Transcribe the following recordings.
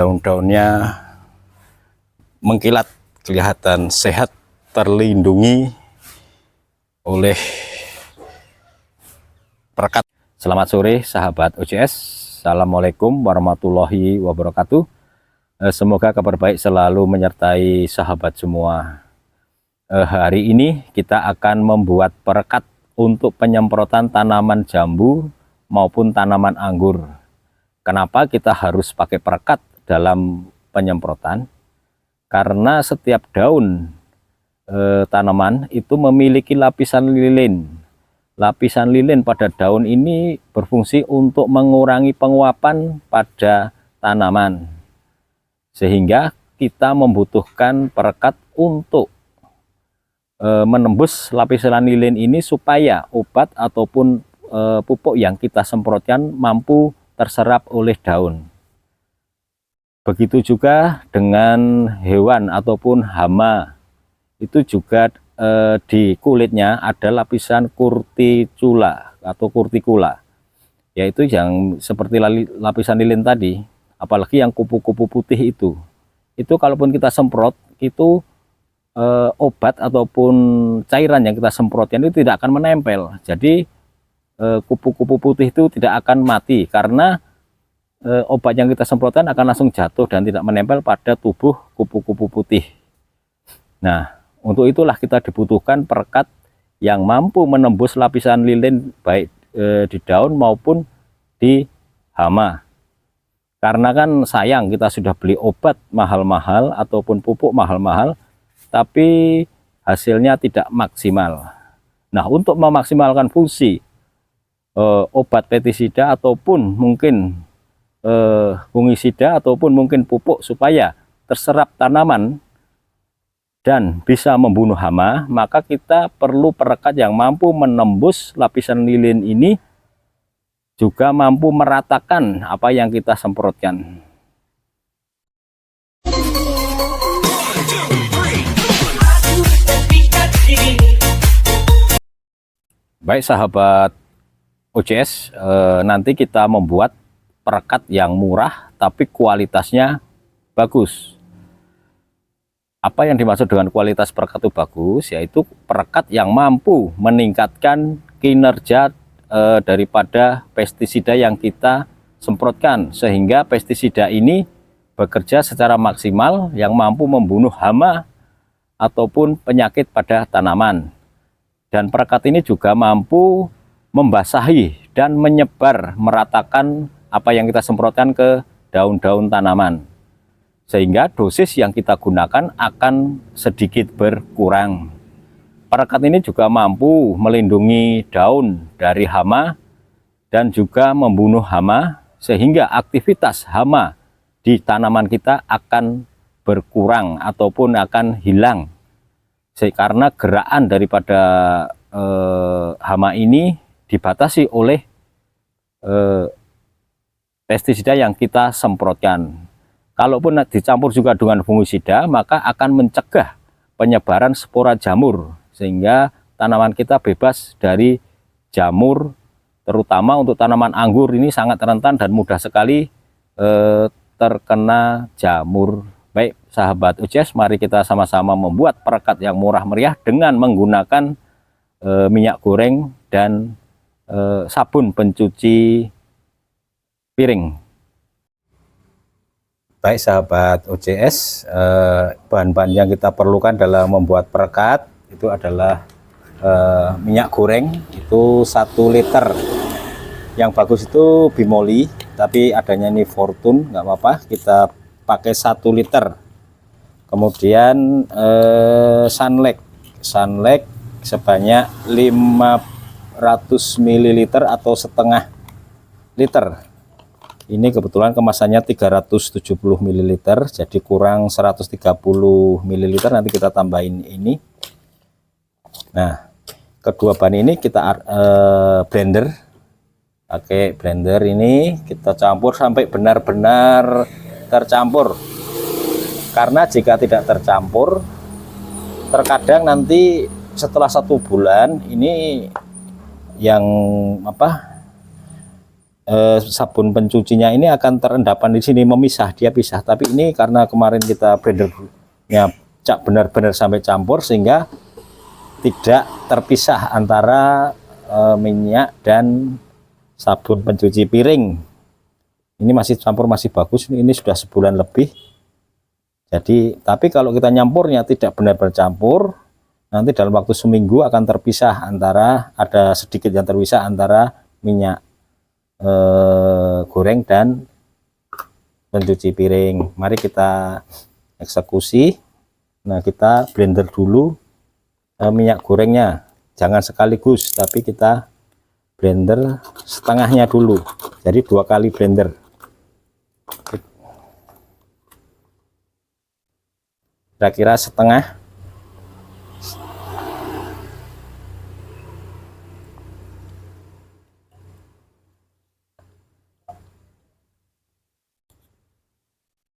Daun-daunnya mengkilat, kelihatan sehat, terlindungi oleh perekat. Selamat sore sahabat OCS, Assalamualaikum warahmatullahi wabarakatuh. Semoga kabar baik selalu menyertai sahabat semua. Hari ini kita akan membuat perekat untuk penyemprotan tanaman jambu maupun tanaman anggur. Kenapa kita harus pakai perekat dalam penyemprotan? Karena setiap daun tanaman itu memiliki lapisan lilin. Lapisan lilin pada daun ini berfungsi untuk mengurangi penguapan pada tanaman, sehingga kita membutuhkan perekat untuk menembus lapisan lilin ini supaya obat ataupun pupuk yang kita semprotkan mampu terserap oleh daun. Begitu juga dengan hewan ataupun hama, itu juga di kulitnya ada lapisan kurticula atau kurtikula, yaitu yang seperti lapisan lilin tadi. Apalagi yang kupu-kupu putih itu kalaupun kita semprot, itu obat ataupun cairan yang kita semprotkan itu tidak akan menempel. Jadi kupu-kupu putih itu tidak akan mati, karena obat yang kita semprotkan akan langsung jatuh dan tidak menempel pada tubuh kupu-kupu putih. Nah, untuk itulah kita dibutuhkan perekat yang mampu menembus lapisan lilin baik di daun maupun di hama. Karena kan sayang, kita sudah beli obat mahal-mahal ataupun pupuk mahal-mahal, tapi hasilnya tidak maksimal. Nah, untuk memaksimalkan fungsi obat pestisida ataupun mungkin fungisida ataupun mungkin pupuk supaya terserap tanaman dan bisa membunuh hama, maka kita perlu perekat yang mampu menembus lapisan lilin ini, juga mampu meratakan apa yang kita semprotkan. Baik sahabat OCS, nanti kita membuat perekat yang murah tapi kualitasnya bagus. Apa yang dimaksud dengan kualitas perekat itu bagus? Yaitu perekat yang mampu meningkatkan kinerja daripada pestisida yang kita semprotkan, sehingga pestisida ini bekerja secara maksimal yang mampu membunuh hama ataupun penyakit pada tanaman. Dan perekat ini juga mampu membasahi dan menyebar, meratakan apa yang kita semprotkan ke daun-daun tanaman, sehingga dosis yang kita gunakan akan sedikit berkurang. Perekat ini juga mampu melindungi daun dari hama dan juga membunuh hama, sehingga aktivitas hama di tanaman kita akan berkurang ataupun akan hilang, karena gerakan daripada hama ini dibatasi oleh pestisida yang kita semprotkan. Kalaupun dicampur juga dengan fungisida, maka akan mencegah penyebaran spora jamur, sehingga tanaman kita bebas dari jamur, terutama untuk tanaman anggur ini sangat rentan dan mudah sekali terkena jamur. Baik sahabat OCS, mari kita sama-sama membuat perekat yang murah meriah dengan menggunakan minyak goreng dan sabun pencuci piring. Baik sahabat OCS, bahan-bahan yang kita perlukan dalam membuat perekat itu adalah minyak goreng itu 1 liter. Yang bagus itu Bimoli, tapi adanya ini Fortune, nggak apa-apa, kita pakai 1 liter. Kemudian Sunlight sebanyak 500 ml atau setengah liter. Ini kebetulan kemasannya 370 ml, jadi kurang 130 ml, nanti kita tambahin ini. Nah, kedua bahan ini kita blender, pakai blender ini kita campur sampai benar-benar tercampur. Karena jika tidak tercampur, terkadang nanti setelah 1 bulan ini yang sabun pencucinya ini akan terendapan di sini, memisah, dia pisah. Tapi ini karena kemarin kita blendernya benar-benar sampai campur sehingga tidak terpisah antara minyak dan sabun pencuci piring. Ini masih campur, masih bagus. Ini sudah sebulan lebih. Jadi, tapi kalau kita nyampurnya tidak benar-benar campur, nanti dalam waktu seminggu akan terpisah antara, ada sedikit yang terpisah antara minyak goreng dan pencuci piring. Mari kita eksekusi. Nah, kita blender dulu minyak gorengnya, jangan sekaligus, tapi kita blender setengahnya dulu, jadi 2 kali blender. Kira-kira setengah.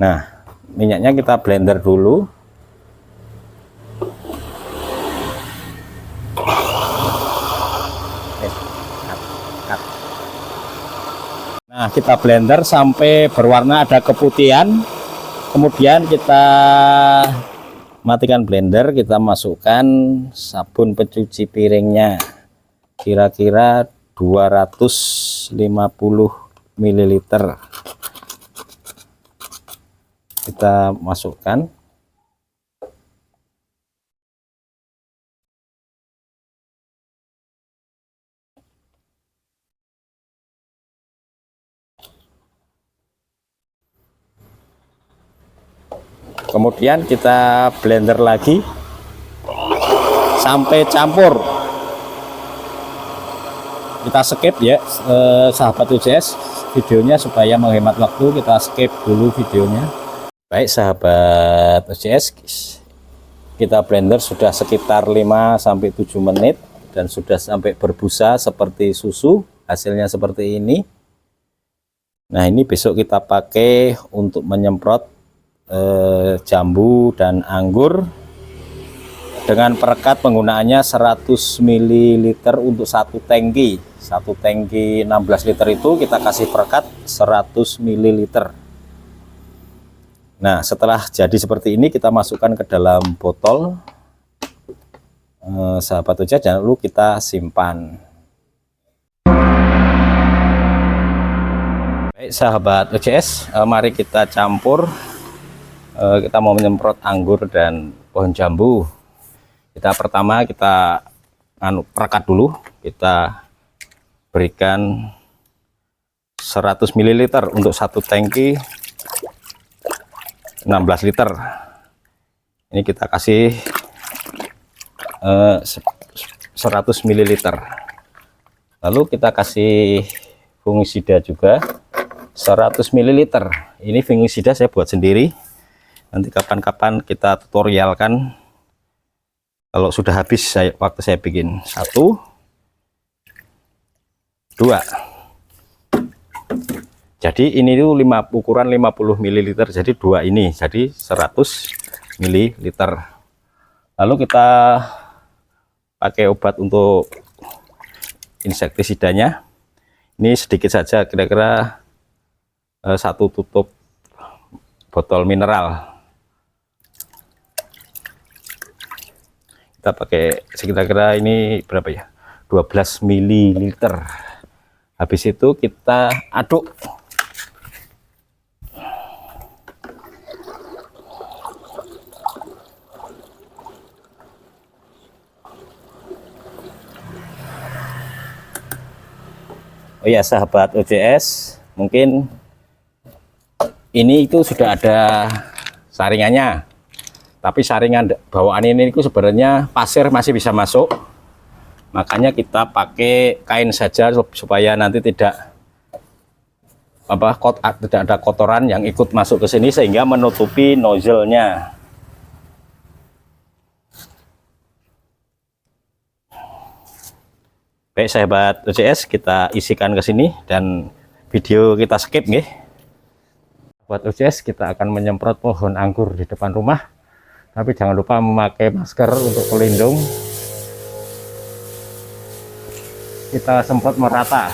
Nah, minyaknya kita blender dulu. Nah, kita blender sampai berwarna ada keputihan, kemudian kita matikan blender, kita masukkan sabun pencuci piringnya, kira-kira 250 ml. Kita masukkan. Kemudian kita blender lagi sampai campur. Kita skip ya, sahabat UCS, videonya supaya menghemat waktu. Kita skip dulu videonya. Baik sahabat UCS, kita blender sudah sekitar 5-7 menit dan sudah sampai berbusa seperti susu. Hasilnya seperti ini. Nah, ini besok kita pakai untuk menyemprot jambu dan anggur dengan perekat. Penggunaannya 100 ml untuk 1 tangki 16 liter itu kita kasih perekat 100 ml. Nah, setelah jadi seperti ini kita masukkan ke dalam botol, sahabat UCS, jangan lupa kita simpan. Baik sahabat UCS, mari kita campur. Kita mau menyemprot anggur dan pohon jambu. Pertama kita perekat dulu, kita berikan 100 ml untuk 1 tangki 16 liter. Ini kita kasih 100 ml. Lalu kita kasih fungisida juga 100 ml. Ini fungisida saya buat sendiri. Nanti kapan-kapan kita tutorialkan kalau sudah habis waktu saya bikin. 1, 2. Jadi ini tuh ukuran 50 ml, jadi 2 ini jadi 100 ml. Lalu kita pakai obat untuk insektisidanya. Ini sedikit saja, kira-kira 1 tutup botol mineral. Kita pakai kira-kira ini berapa ya, 12 ml. Habis itu kita aduk. Oh ya sahabat UCS, mungkin ini itu sudah ada saringannya. Tapi saringan bawaan ini sebenarnya pasir masih bisa masuk, makanya kita pakai kain saja supaya nanti tidak ada kotoran yang ikut masuk ke sini sehingga menutupi nozzle-nya. Baik sahabat UCS, kita isikan ke sini dan video kita skip nih. Buat UCS, kita akan menyemprot pohon anggur di depan rumah. Tapi jangan lupa memakai masker untuk pelindung. Kita semprot merata.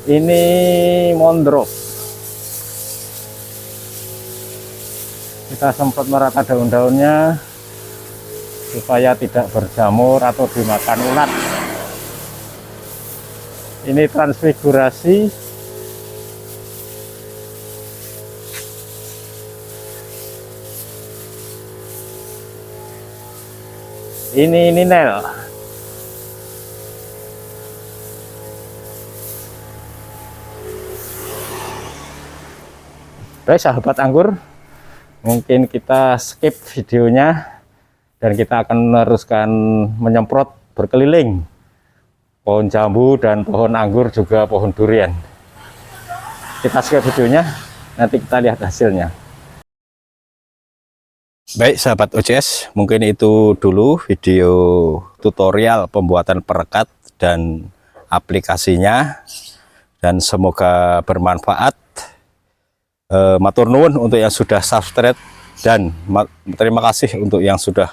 Ini mondrok. Kita semprot merata daun-daunnya supaya tidak berjamur atau dimakan ulat. Ini transfigurasi. Ini Nel. Baik sahabat anggur, mungkin kita skip videonya dan kita akan meneruskan menyemprot berkeliling pohon jambu dan pohon anggur, juga pohon durian. Kita skip videonya, nanti kita lihat hasilnya. Baik sahabat OCS, mungkin itu dulu video tutorial pembuatan perekat dan aplikasinya, dan semoga bermanfaat. Matur nuwun untuk yang sudah subscribe, dan terima kasih untuk yang sudah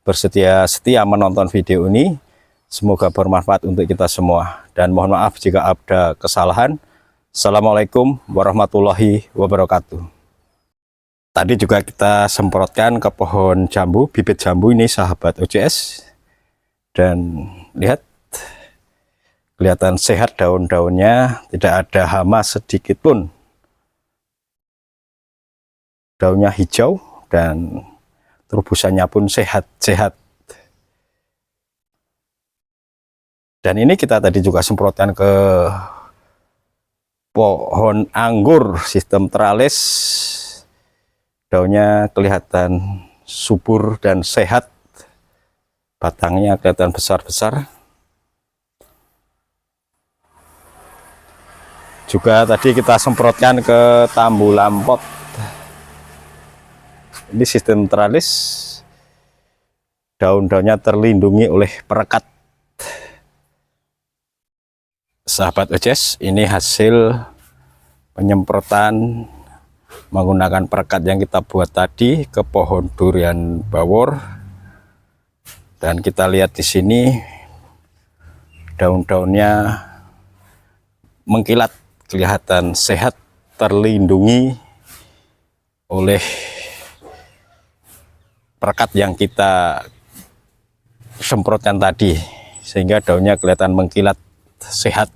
bersedia menonton video ini. Semoga bermanfaat untuk kita semua, dan mohon maaf jika ada kesalahan. Assalamualaikum warahmatullahi wabarakatuh. Tadi juga kita semprotkan ke pohon jambu, bibit jambu ini sahabat OCS, dan lihat kelihatan sehat daun-daunnya, tidak ada hama sedikit pun. Daunnya hijau dan terubusannya pun sehat-sehat. Dan ini kita tadi juga semprotkan ke pohon anggur sistem teralis. Daunnya kelihatan subur dan sehat. Batangnya kelihatan besar-besar. Juga tadi kita semprotkan ke tambu lampot. Ini sistem teralis, daun-daunnya terlindungi oleh perekat. Sahabat OCS, ini hasil penyemprotan menggunakan perekat yang kita buat tadi ke pohon durian bawor. Dan kita lihat di sini daun-daunnya mengkilat, kelihatan sehat, terlindungi oleh perekat yang kita semprotkan tadi, sehingga daunnya kelihatan mengkilat sehat.